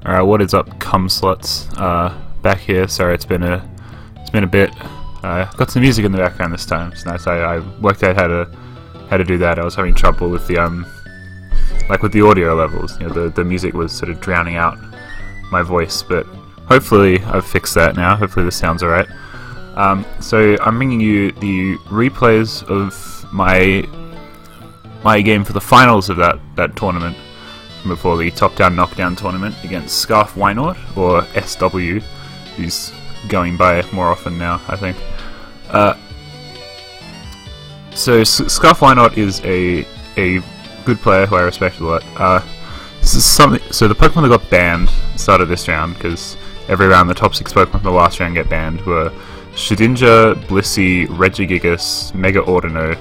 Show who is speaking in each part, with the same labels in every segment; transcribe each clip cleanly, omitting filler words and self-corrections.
Speaker 1: Alright, what is up, cumsluts? Back here. Sorry, it's been a bit. Got some music in the background this time. It's nice. I worked out how to do that. I was having trouble with the like with the audio levels. You know, the music was sort of drowning out my voice, but hopefully I've fixed that now. Hopefully this sounds alright. So I'm bringing you the replays of my game for the finals of that tournament before the top-down knockdown tournament against Scarfwynaut, or SW, who's going by more often now, I think. So Scarfwynaut is a good player who I respect a lot. This is something. So the Pokemon that got banned at the start of this round, because every round the top 6 Pokemon from the last round get banned, were Shedinja, Blissey, Regigigas, Mega Ordino,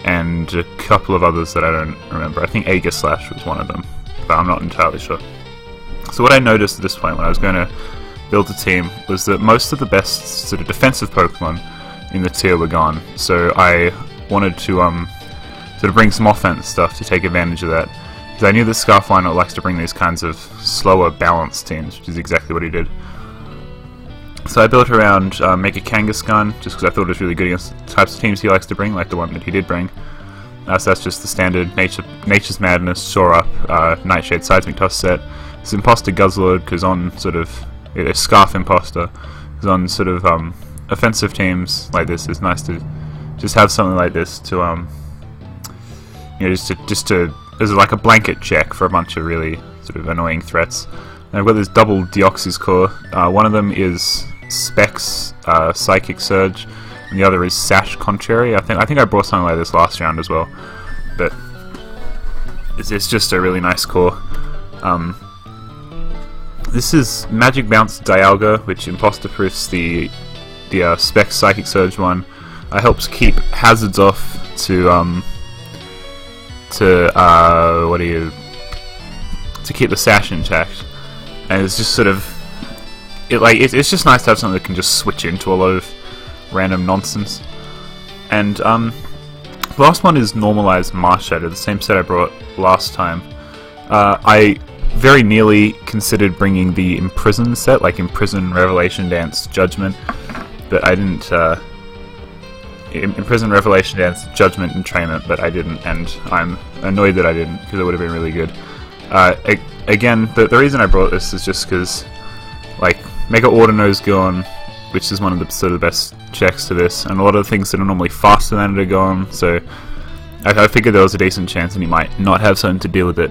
Speaker 1: and a couple of others that I don't remember. I think Aegislash was one of them, but I'm not entirely sure. So what I noticed at this point when I was going to build a team was that most of the best sort of defensive Pokemon in the tier were gone. So I wanted to sort of bring some offense stuff to take advantage of that, because I knew that Scarfwynaut likes to bring these kinds of slower, balanced teams, which is exactly what he did. So I built around Mega Kangaskhan, just because I thought it was really good against the types of teams he likes to bring, like the one that he did bring. So that's just the standard Nature's Madness, Shore Up, Nightshade Seismic Toss set. It's Imposter Guzzlord, because on sort of a Scarf Imposter, because on sort of offensive teams like this, it's nice to just have something like this to you know, just to as like a blanket check for a bunch of really sort of annoying threats. And I've got this double Deoxys core. One of them is Specs Psychic Surge, and the other is Sash Contrary. I think I brought something like this last round as well, but it's just a really nice core. This is Magic Bounce Dialga, which imposter proofs the Specs Psychic Surge one. Helps keep hazards off to keep the Sash intact, and it's just sort of it's just nice to have something that can just switch into a lot of random nonsense. And the last one is Normalized Marshadow, the same set I brought last time. I very nearly considered bringing the Imprison set, like Imprison, Revelation Dance, Judgment, but I didn't. Imprison, Revelation Dance, Judgment, Entrainment, but I didn't, and I'm annoyed that I didn't, because it would have been really good. Again, the reason I brought this is just because, like, Mega Ordino's gone, which is one of the sort of the best checks to this, and a lot of the things that are normally faster than it are gone, so I figured there was a decent chance and he might not have something to deal with it.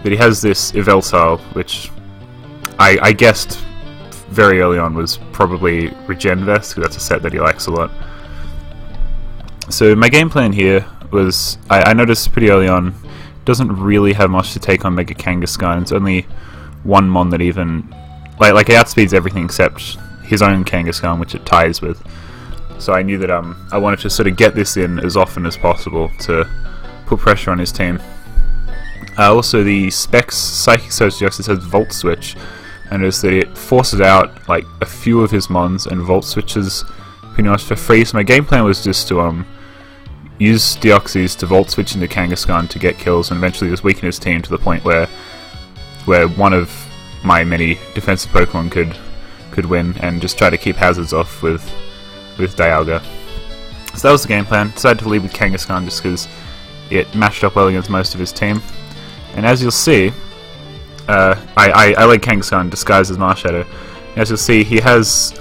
Speaker 1: But he has this Yveltal, which I guessed very early on was probably Regen Vest, because that's a set that he likes a lot. So my game plan here was, I noticed pretty early on, doesn't really have much to take on Mega Kangaskhan. It's only one mon that even, like it outspeeds everything except his own Kangaskhan, which it ties with. So I knew that I wanted to sort of get this in as often as possible to put pressure on his team. Also, the Specs Psychic Surge Deoxys has Volt Switch, and is that it forces out like a few of his mons and Volt Switches pretty much for free. So my game plan was just to use Deoxys to Volt Switch into Kangaskhan to get kills, and eventually just weaken his team to the point where one of my many defensive Pokemon could win, and just try to keep hazards off with Dialga. So that was the game plan. Decided to lead with Kangaskhan just because it matched up well against most of his team. And as you'll see, I like Kangaskhan disguised as Marshadow. As you'll see, he has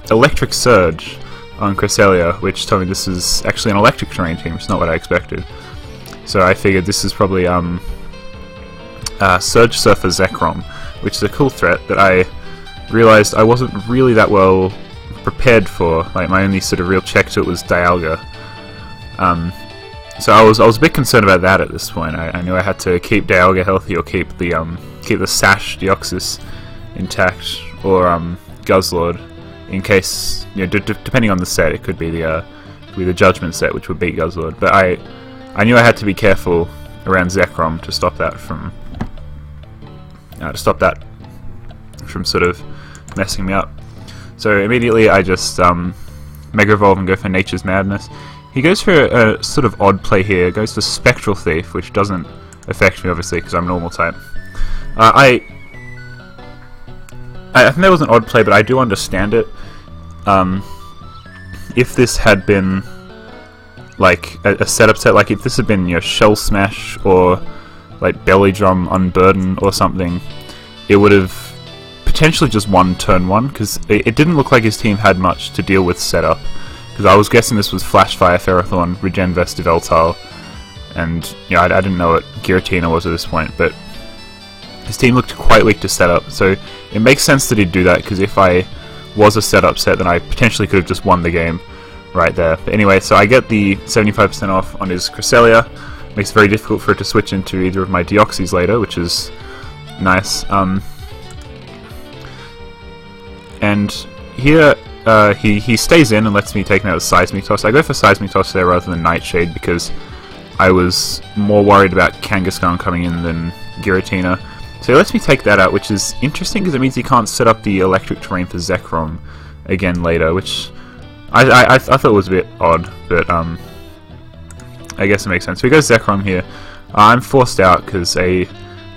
Speaker 1: Electric Surge on Cresselia, which told me this is actually an electric terrain team, which is not what I expected. So I figured this is probably Surge Surfer Zekrom, which is a cool threat that I realized I wasn't really that well prepared for. Like, my only sort of real check to it was Dialga. So I was a bit concerned about that at this point. I knew I had to keep Dialga healthy, or keep the Sash Deoxys intact, or Guzzlord, in case, you know, depending on the set, it could be the Judgment set, which would beat Guzzlord. But I knew I had to be careful around Zekrom to stop that from sort of messing me up. So immediately I just Mega Evolve and go for Nature's Madness. He goes for a sort of odd play here. Goes for Spectral Thief, which doesn't affect me obviously because I'm normal type. I think that was an odd play, but I do understand it. If this had been like a setup set, like if this had been Shell Smash or like Belly Drum Unburden or something, it would have potentially just won turn 1, because it didn't look like his team had much to deal with setup, because I was guessing this was Flash Fire, Ferrothorn, Regen Vest, Yveltal, and I didn't know what Giratina was at this point, but his team looked quite weak to setup, so it makes sense that he'd do that, because if I was a setup set, then I potentially could have just won the game right there. But anyway, so I get the 75% off on his Cresselia. Makes it very difficult for it to switch into either of my Deoxys later, which is nice. And here he stays in and lets me take him out with Seismic Toss. I go for Seismic Toss there rather than Nightshade because I was more worried about Kangaskhan coming in than Giratina. So he lets me take that out, which is interesting because it means he can't set up the Electric Terrain for Zekrom again later, which I thought was a bit odd, but I guess it makes sense. So he goes Zekrom here. I'm forced out because a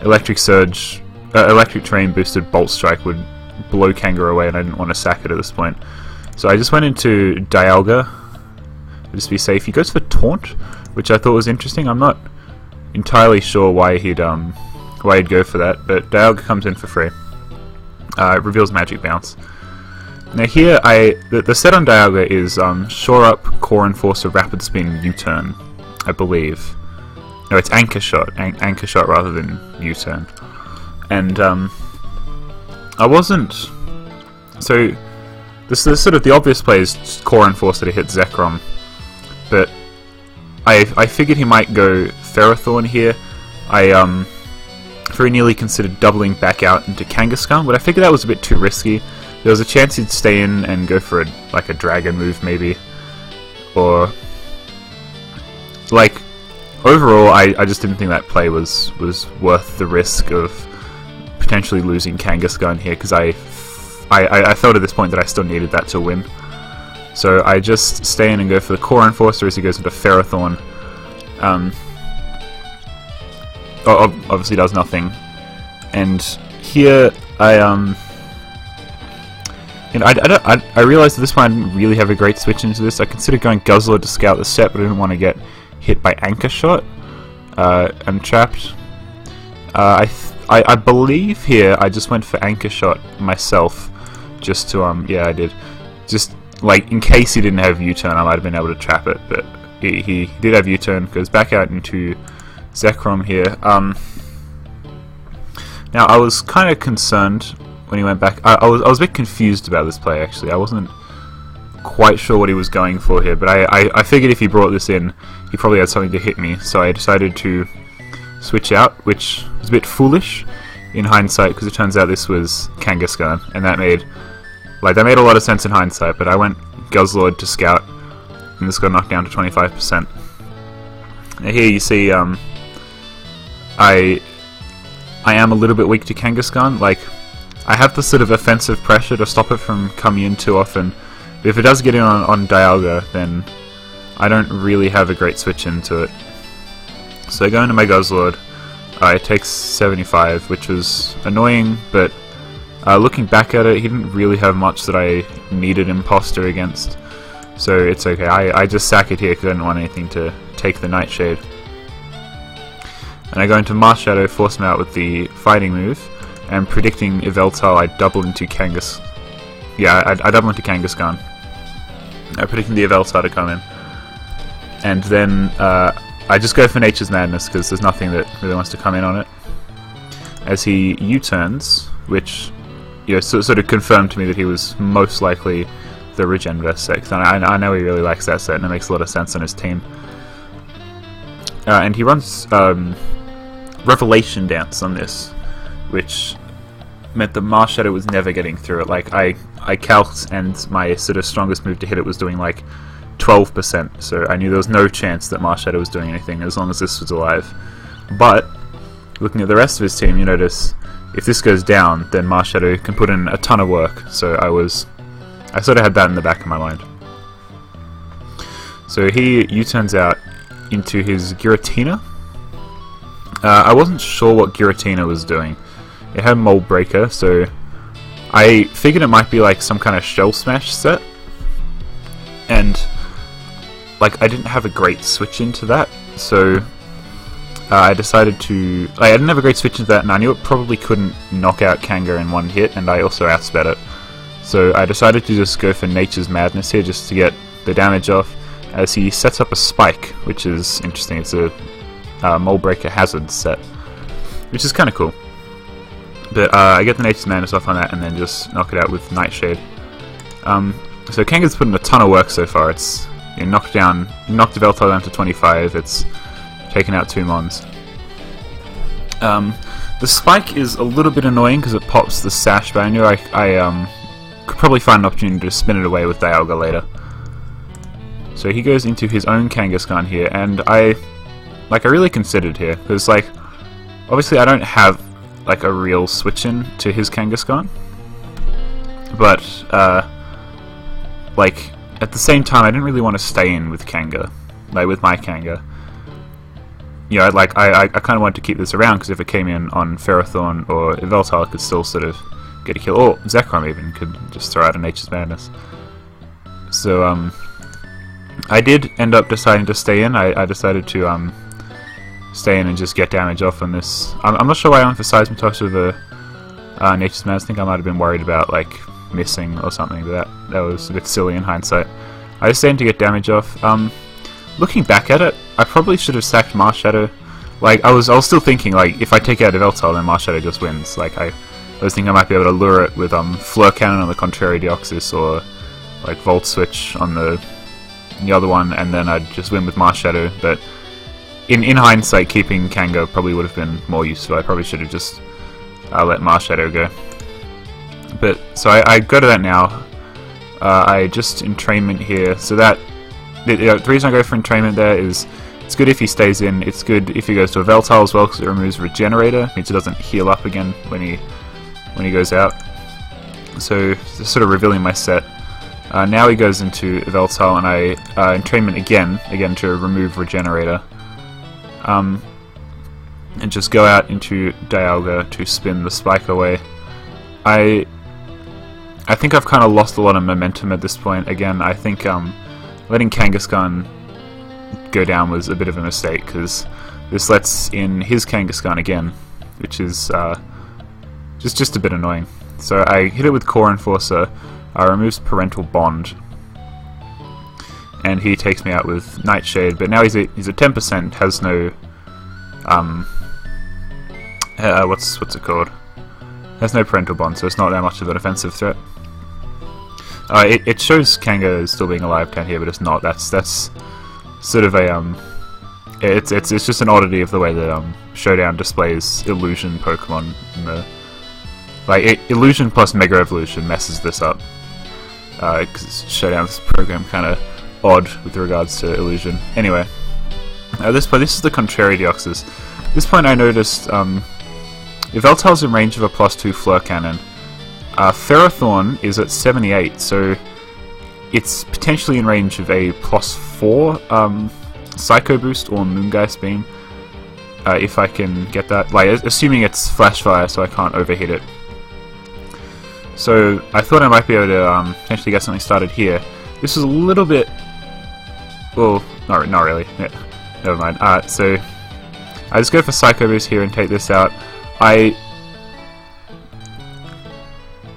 Speaker 1: Electric Terrain boosted Bolt Strike would blow Kanga away, and I didn't want to sack it at this point. So I just went into Dialga just to be safe. He goes for Taunt, which I thought was interesting. I'm not entirely sure why he'd go for that, but Dialga comes in for free. It reveals Magic Bounce. Now here, the set on Dialga is Shore Up, Core Enforcer, Rapid Spin, U-Turn, I believe. No, it's Anchor Shot. Anchor Shot rather than U-Turn. And I wasn't... So, this is sort of the obvious play is Core Enforcer to hit Zekrom, but I figured he might go Ferrothorn here. I very nearly considered doubling back out into Kangaskhan, but I figured that was a bit too risky. There was a chance he'd stay in and go for a Dragon move maybe, or like overall I just didn't think that play was worth the risk of potentially losing Kangaskhan here, because I felt at this point that I still needed that to win. So I just stay in and go for the Core Enforcer as he goes into Ferrothorn. Obviously does nothing, and here I realised at this point I didn't really have a great switch into this. I considered going Guzzler to scout the set, but I didn't want to get hit by Anchor Shot. I'm trapped. I believe here I just went for Anchor Shot myself, just to yeah, I did, just like in case he didn't have U-turn, I might have been able to trap it, but he did have U-turn. Goes back out into Zekrom here. Now I was kind of concerned when he went back. I was a bit confused about this play actually. I wasn't quite sure what he was going for here, but I figured if he brought this in, he probably had something to hit me, so I decided to switch out, which was a bit foolish in hindsight, because it turns out this was Kangaskhan, and that made a lot of sense in hindsight, but I went Guzzlord to scout, and this got knocked down to 25%. Now here you see I am a little bit weak to Kangaskhan. Like, I have the sort of offensive pressure to stop it from coming in too often, but if it does get in on Dialga, then I don't really have a great switch into it. So I go into my Guzzlord. It takes 75, which was annoying, but looking back at it, he didn't really have much that I needed Imposter against, so it's okay. I just sack it here because I didn't want anything to take the Nightshade. And I go into Marshadow, force him out with the fighting move, and predicting Yveltal, I double into Kangas. Yeah, I double into Kangaskhan. Predicting the Yveltal to come in. And then I just go for Nature's Madness because there's nothing that really wants to come in on it. As he U-turns, which sort of confirmed to me that he was most likely the Regen Vest set. I know he really likes that set, and it makes a lot of sense on his team. And he runs Revelation Dance on this, which meant that Marshadow was never getting through it. Like, I calced, and my sort of strongest move to hit it was doing like 12%, so I knew there was no chance that Marshadow was doing anything as long as this was alive. But looking at the rest of his team, you notice if this goes down, then Marshadow can put in a ton of work, so I sort of had that in the back of my mind. So he U-turns out into his Giratina. I wasn't sure what Giratina was doing. It had Mold Breaker, so I figured it might be like some kind of shell smash set, and like I didn't have a great switch into that, so I decided to... I didn't have a great switch into that, and I knew it probably couldn't knock out Kanga in one hit, and I also outsped it. So I decided to just go for Nature's Madness here, just to get the damage off, as he sets up a spike, which is interesting. It's a Mold Breaker Hazard set, which is kind of cool. But I get the Nature's Madness off on that, and then just knock it out with Nightshade. So Kanga's put in a ton of work so far. It's knocked the Veltal down to 25, it's taken out 2 Mons. The spike is a little bit annoying because it pops the Sash, but I knew I could probably find an opportunity to spin it away with Dialga later. So he goes into his own Kangaskhan here, and I really considered here, because like, obviously I don't have like a real switch in to his Kangaskhan, but like at the same time I didn't really want to stay in with Kanga, like with my Kanga. You know, I kind of wanted to keep this around, because if it came in on Ferrothorn or Yveltal, I could still sort of get a kill, or Zekrom even could just throw out a Nature's Madness. So I did end up deciding to stay in. I decided to stay in and just get damage off on this. I'm not sure why I went for Seismitoss over Nature's Madness. I think I might have been worried about like missing or something, but that was a bit silly in hindsight. I just stayed in to get damage off. Looking back at it, I probably should have sacked Marshadow. Like I was still thinking, like, if I take out Yveltal, then Marshadow just wins. Like I was thinking I might be able to lure it with Fleur Cannon on the Contrary Deoxys, or like Volt Switch on the other one, and then I'd just win with Marshadow. But in hindsight, keeping Kanga probably would have been more useful. I probably should have just let Marshadow go. But so I go to that now. I just entrainment here, so that the reason I go for entrainment there is it's good if he stays in. It's good if he goes to a Veltal as well, because it removes Regenerator. It means it doesn't heal up again when he goes out. So just sort of revealing my set. Now he goes into Veltal, and I entrainment again to remove Regenerator. And just go out into Dialga to spin the spike away. I think I've kind of lost a lot of momentum at this point. Again, I think letting Kangaskhan go down was a bit of a mistake, because this lets in his Kangaskhan again, which is just a bit annoying. So I hit it with Core Enforcer, removes Parental Bond, and he takes me out with Nightshade. But now he's at 10%, has no what's it called? Has no Parental Bond, so it's not that much of an offensive threat. It shows Kanga still being alive down here, but it's not. That's sort of a it's just an oddity of the way that Showdown displays Illusion Pokemon. In the, like Illusion plus Mega Evolution messes this up, because Showdown's program kind of odd with regards to Illusion. Anyway, at this point, this is the Contrary Deoxys. At this point, I noticed Yveltal's in range of a +2 Fleur Cannon. Ferrothorn is at 78, so it's potentially in range of a +4 Psycho Boost or Moongeist Beam, if I can get that. Like, assuming it's Flash Fire, so I can't overhit it. So I thought I might be able to potentially get something started here. This is a little bit, well, not really. Yeah, never mind. So I just go for Psycho Boost here and take this out.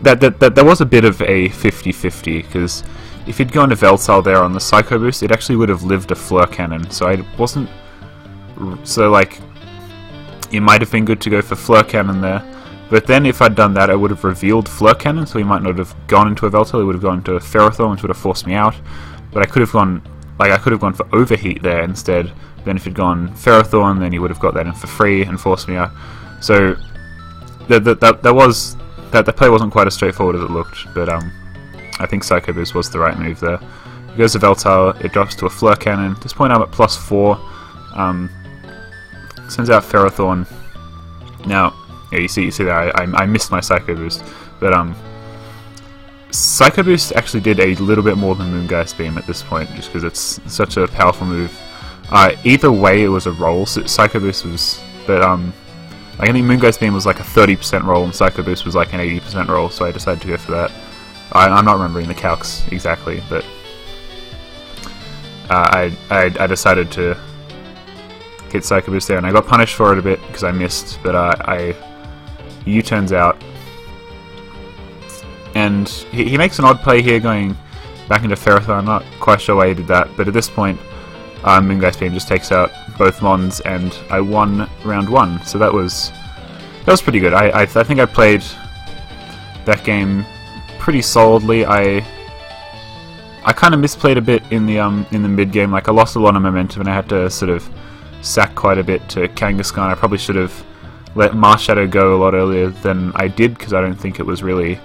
Speaker 1: That was a bit of a 50-50, because if he'd gone to Veltal there on the Psycho Boost, it actually would have lived a Fleur Cannon, so I wasn't... So, like, it might have been good to go for Fleur Cannon there, but then if I'd done that, I would have revealed Fleur Cannon, so he might not have gone into a Veltal, he would have gone into a Ferrothorn, which would have forced me out, but I could have gone for Overheat there instead. Then if he'd gone Ferrothorn, then he would have got that in for free and forced me out. So, that play wasn't quite as straightforward as it looked, but I think Psycho Boost was the right move there. He goes to Veltal, it drops to a Fleur Cannon. At this point I'm at +4. Sends out Ferrothorn. Now, yeah, you see there, I missed my Psycho Boost, but Psycho Boost actually did a little bit more than Moongeist Beam at this point, just because it's such a powerful move. Either way, it was a roll. So Psycho Boost was, but Like, I think Moongeist Beam was like a 30% roll and Psycho Boost was like an 80% roll, so I decided to go for that. I'm not remembering the calcs exactly, but I decided to hit Psycho Boost there, and I got punished for it a bit because I missed, but I U-turns out, and he makes an odd play here going back into Ferrothor. I'm not quite sure why he did that, but at this point Moongeist Beam just takes out both Mons, and I won round 1, so that was pretty good. I think I played that game pretty solidly. I kind of misplayed a bit in the mid game. Like, I lost a lot of momentum and I had to sort of sack quite a bit to Kangaskhan. I probably should have let Marshadow go a lot earlier than I did, because I don't think it was really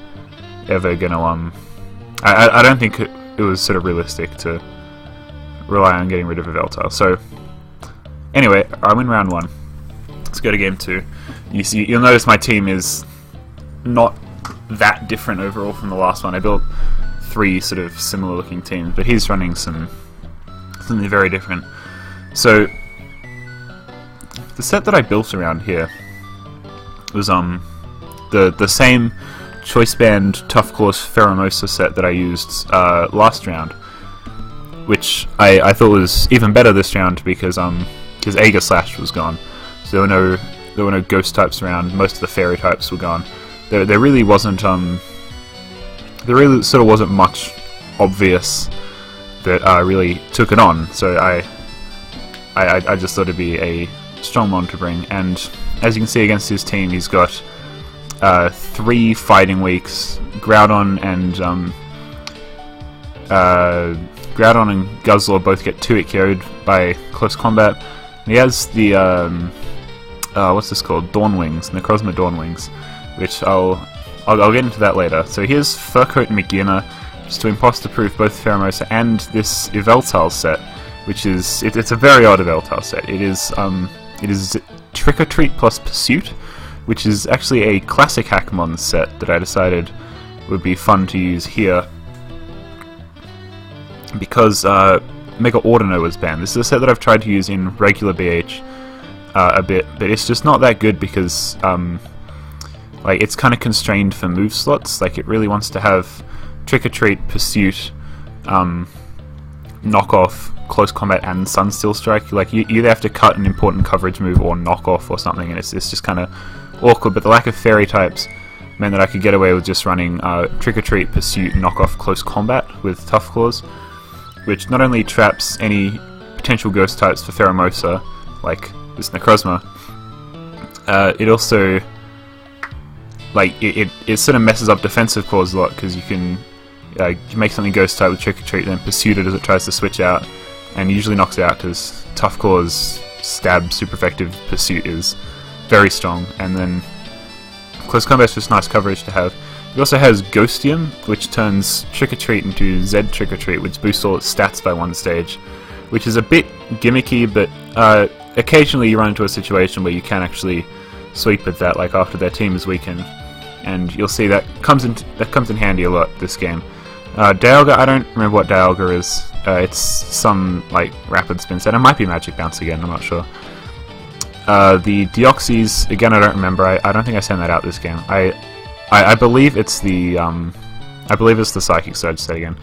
Speaker 1: ever gonna I don't think it was sort of realistic to rely on getting rid of a Veltal. So anyway, I'm in round 1. Let's go to game 2. You'll notice my team is not that different overall from the last one. I built 3 sort of similar looking teams, but he's running something very different. So the set that I built around here was the same Choice Band Tough Claws Pheromosa set that I used last round, which I thought was even better this round because Aegir Slash was gone, so there were no ghost types around. Most of the fairy types were gone. There really wasn't there really sort of wasn't much obvious that really took it on. So I just thought it'd be a strong mon to bring, and as you can see against his team, he's got 3 fighting weeks. Groudon and Guzzlord both get 2-hit KO'd by close combat. And he has the what's this called? Dawnwings, Necrozma Dawnwings, which I'll get into that later. So here's Furcoat and Megina, just to imposter-proof both Pheromosa and this Yveltal set, which is it's a very odd Yveltal set. It is Trick or Treat plus Pursuit, which is actually a classic Hackmons set that I decided would be fun to use here because Mega Ordino was banned. This is a set that I've tried to use in regular BH a bit, but it's just not that good because like, it's kind of constrained for move slots. Like, it really wants to have Trick or Treat, Pursuit, Knock Off, Close Combat, and Sunsteel Strike. Like, you either have to cut an important coverage move or Knock Off or something, and it's just kind of awkward. But the lack of fairy types meant that I could get away with just running Trick or Treat, Pursuit, Knock Off, Close Combat with Tough Claws, which not only traps any potential ghost types for Pheromosa, like this Necrozma, it also, like, it sort of messes up defensive claws a lot, because you can you make something ghost type with Trick or Treat, then Pursuit it as it tries to switch out, and usually knocks it out because Tough Claws stab super effective, Pursuit is very strong, and then Close Combat's just nice coverage to have. It also has Ghostium, which turns Trick or Treat into Z Trick or Treat, which boosts all its stats by 1 stage, which is a bit gimmicky, but occasionally you run into a situation where you can actually sweep at that, like after their team is weakened, and you'll see that comes in handy a lot this game. Dialga, I don't remember what Dialga is. It's some like rapid spin set. It might be Magic Bounce again, I'm not sure. The Deoxys, again, I don't remember. I don't think I sent that out this game. I believe it's the Psychic Surge set again.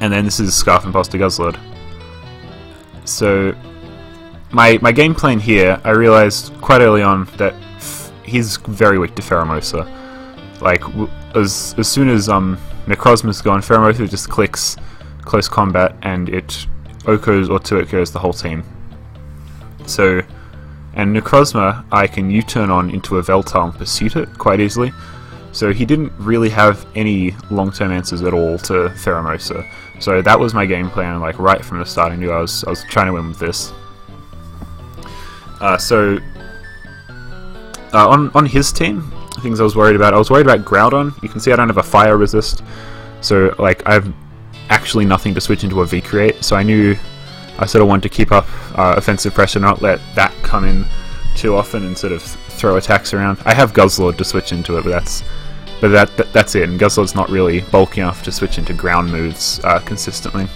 Speaker 1: And then this is Scarf Imposter Guzzlord. So my game plan here, I realized quite early on that he's very weak to Pheromosa. Like, as soon as Necrozma's gone, Pheromosa just clicks Close Combat and it Okos or 2-hit KOs the whole team. So, and Necrozma I can U-turn on into a Veltal and Pursuit it quite easily. So he didn't really have any long-term answers at all to Pheromosa. So that was my game plan, like right from the start. I knew I was trying to win with this. On his team, things I was worried about Groudon. You can see I don't have a fire resist, so like I have actually nothing to switch into a V-Create, so I knew I sort of wanted to keep up offensive pressure, not let that come in too often and sort of throw attacks around. I have Guzzlord to switch into it, but that's it, and Guzzlord's not really bulky enough to switch into ground moves consistently.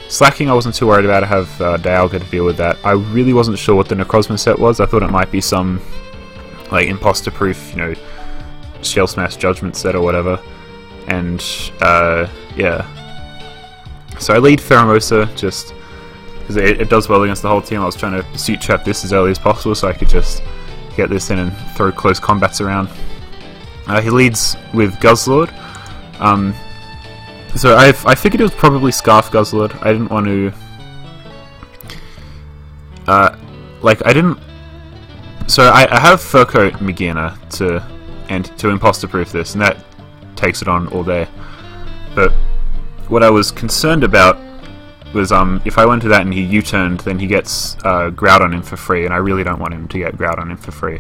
Speaker 1: Slacking I wasn't too worried about. I have Dialga to deal with that. I really wasn't sure what the Necrozma set was. I thought it might be some like imposter proof, you know, Shell Smash Judgment set or whatever. And yeah. So I lead Pheromosa just because it does well against the whole team. I was trying to pursuit trap this as early as possible so I could just get this in and throw close combats around. He leads with Guzzlord. So I figured it was probably Scarf Guzzlord. I didn't want to... like, I didn't... So I have Fur Coat Megaena to imposter proof this, and that takes it on all day. But what I was concerned about was if I went to that and he U-turned, then he gets Groudon in for free, and I really don't want him to get Groudon in for free.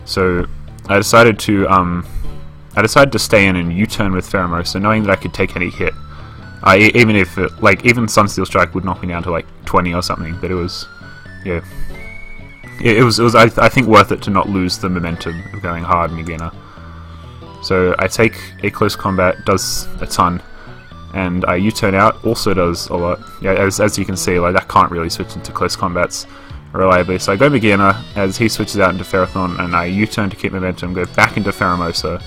Speaker 1: So I decided to stay in and U-turn with Pheromosa, knowing that I could take any hit. Even if even Sunsteel Strike would knock me down to like 20 or something, but it was, yeah, it was I think worth it to not lose the momentum of going hard Megaena. So I take a close combat, does a ton, and I U-turn out, also does a lot. Yeah, as you can see, like that can't really switch into close combats reliably. So I go Megaena as he switches out into Ferrothorn, and I U-turn to keep momentum, go back into Pheromosa.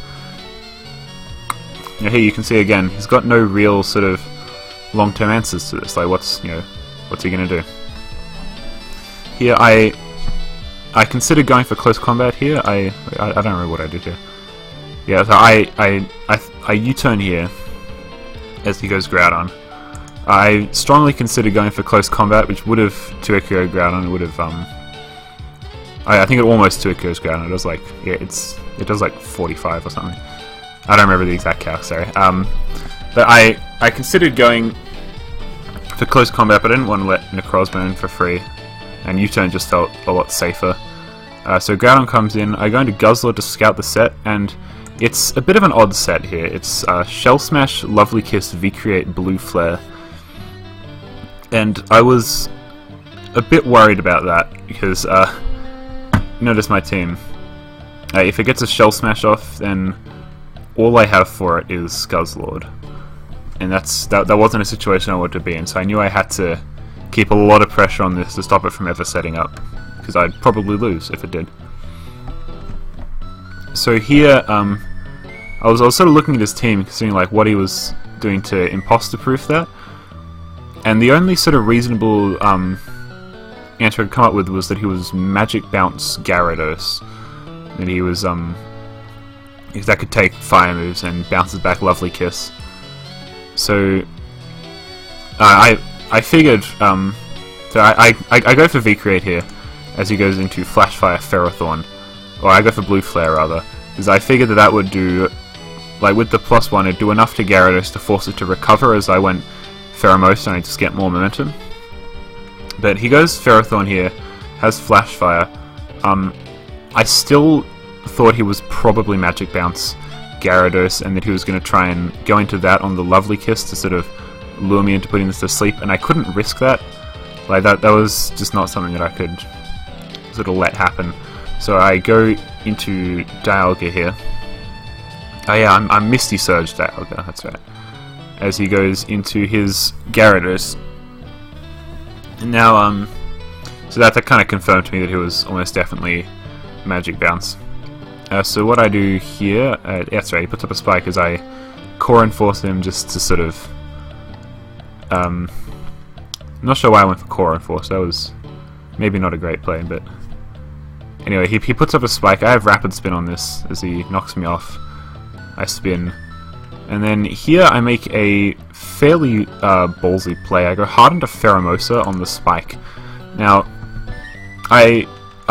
Speaker 1: You know, here you can see again, he's got no real sort of long-term answers to this. Like, what's he gonna do? Here, I considered going for close combat here. I don't remember what I did here. Yeah, so I U-turn here as he goes Groudon. I strongly considered going for close combat, which would have 2-Echo Groudon. It would have I think it almost 2-Echoes Groudon. It was like, yeah, it does like 45 or something. I don't remember the exact calc, sorry. But I considered going for close combat, but I didn't want to let Necrozma in for free, and U-turn just felt a lot safer. So Groudon comes in, I go into Guzzlord to scout the set, and it's a bit of an odd set here. It's Shell Smash, Lovely Kiss, V-Create, Blue Flare. And I was a bit worried about that, because notice my team. If it gets a Shell Smash off, then all I have for it is Guzzlord. And that wasn't a situation I wanted to be in, so I knew I had to keep a lot of pressure on this to stop it from ever setting up, because I'd probably lose if it did. So here, I was sort of looking at his team, considering like what he was doing to imposter proof that, and the only sort of reasonable answer I'd come up with was that he was Magic Bounce Gyarados, that he was that could take fire moves and bounces back Lovely Kiss. So I figured so I go for V-Create here as he goes into Flash Fire Ferrothorn, or I go for Blue Flare rather, because I figured that would do, like with the +1, it'd do enough to Gyarados to force it to recover as I went Pheromosa and I just get more momentum. But he goes Ferrothorn here, has Flash Fire. I still thought he was probably Magic Bounce Gyarados, and that he was going to try and go into that on the Lovely Kiss to sort of lure me into putting this to sleep, and I couldn't risk that. Like that was just not something that I could sort of let happen. So I go into Dialga here. Oh yeah, I'm Misty Surge Dialga, that's right. As he goes into his Gyarados. And now, so that kind of confirmed to me that he was almost definitely Magic Bounce. So what I do here, that's right, he puts up a spike as I Core Enforce him just to sort of, I'm not sure why I went for Core Enforce, that was maybe not a great play, but anyway, he puts up a spike. I have Rapid Spin on this as he knocks me off. I spin, and then here I make a fairly ballsy play. I go hard into Pheromosa on the spike. Now, I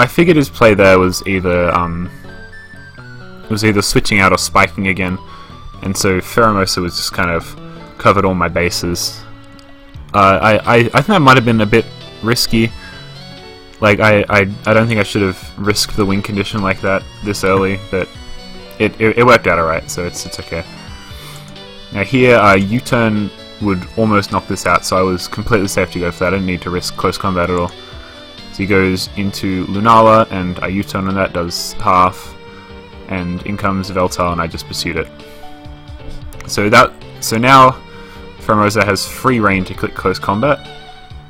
Speaker 1: figured his play there was either switching out or spiking again, and so Pheromosa was just kind of covered all my bases. I think that might have been a bit risky. Like I don't think I should have risked the win condition like that this early, but it worked out alright, so it's okay. Now here, U-turn would almost knock this out, so I was completely safe to go for that. I didn't need to risk close combat at all. So he goes into Lunala, and I U-turn on that, does half, and in comes Veltal, and I just pursued it. So now Pheromosa has free reign to click close combat.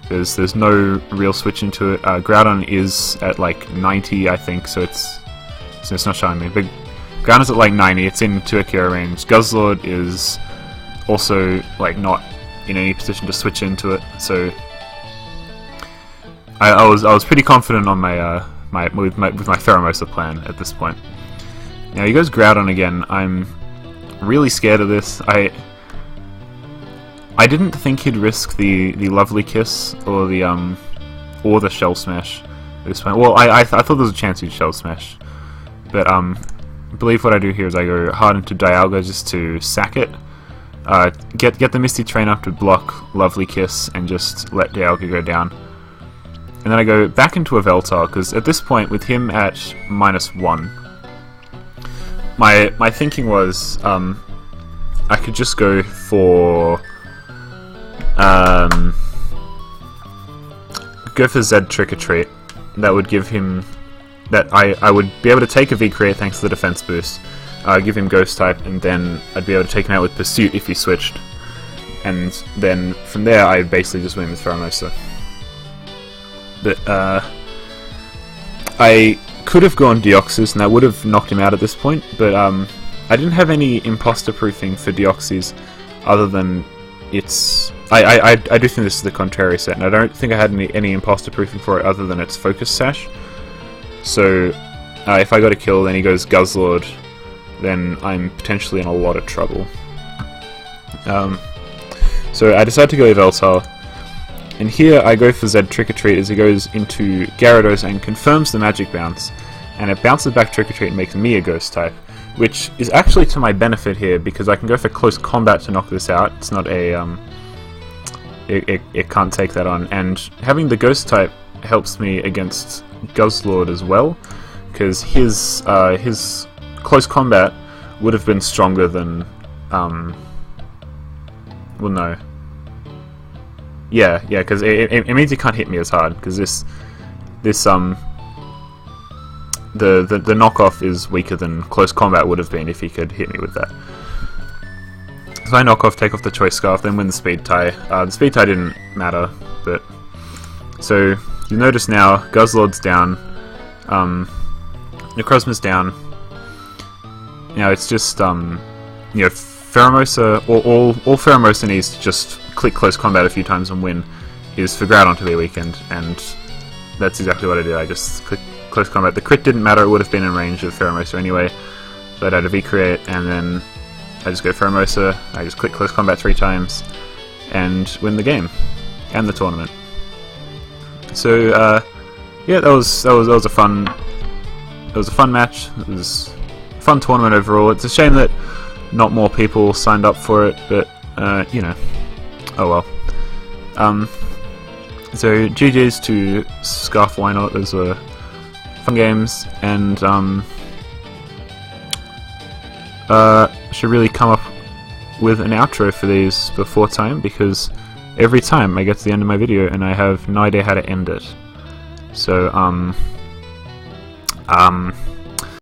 Speaker 1: There's no real switch into it. Groudon is at like 90, I think, so it's not showing me. But Groudon's at like 90. It's in 2 Akira range. Guzzlord is also like not in any position to switch into it. So I was pretty confident on my with my Pheromosa plan at this point. Now he goes Groudon again. I'm really scared of this. I didn't think he'd risk the Lovely Kiss or the Shell Smash at this point. Well, I thought there was a chance he'd Shell Smash, but I believe what I do here is I go hard into Dialga just to sack it, get the Misty Train up to block Lovely Kiss and just let Dialga go down. And then I go back into a Veltar, because at this point, with him at -1, my thinking was I could just go for Z Trick or Treat. That would give him that I would be able to take a V-Create thanks to the defense boost, give him Ghost type, and then I'd be able to take him out with Pursuit if he switched. And then from there, I'd basically just win with Pheromosa. But I could have gone Deoxys, and that would have knocked him out at this point, but I didn't have any imposter proofing for Deoxys other than its... I do think this is the contrary set, and I don't think I had any imposter proofing for it other than its Focus Sash. So if I got a kill, then he goes Guzzlord, then I'm potentially in a lot of trouble. So I decided to go Veltar, and here I go for Z Trick or Treat as he goes into Gyarados and confirms the Magic Bounce, and it bounces back Trick or Treat and makes me a Ghost type, which is actually to my benefit here because I can go for close combat to knock this out. It's not a it can't take that on, and having the Ghost type helps me against Guzzlord as well, because his close combat would have been stronger than well, no. Yeah, because it means he can't hit me as hard, because the knockoff is weaker than close combat would have been if he could hit me with that. So I knock off, take off the Choice Scarf, then win the Speed tie. The Speed tie didn't matter, but... So, you notice now, Guzzlord's down, Necrozma's down. Now it's just, you know, Pheromosa, all Pheromosa needs to just click close combat a few times and win is for Groudon to be weakened, and that's exactly what I did. I just clicked close combat. The crit didn't matter, it would have been in range of Pheromosa anyway, so I'd had a V-Create, and then I just go Pheromosa, I just click close combat 3 times, and win the game, and the tournament. So, yeah, that was a fun match. It was a fun tournament overall. It's a shame that not more people signed up for it, but you know, oh well. So GG's to Scarfwynaut. Those were fun games, and should really come up with an outro for these before time, because every time I get to the end of my video and I have no idea how to end it. So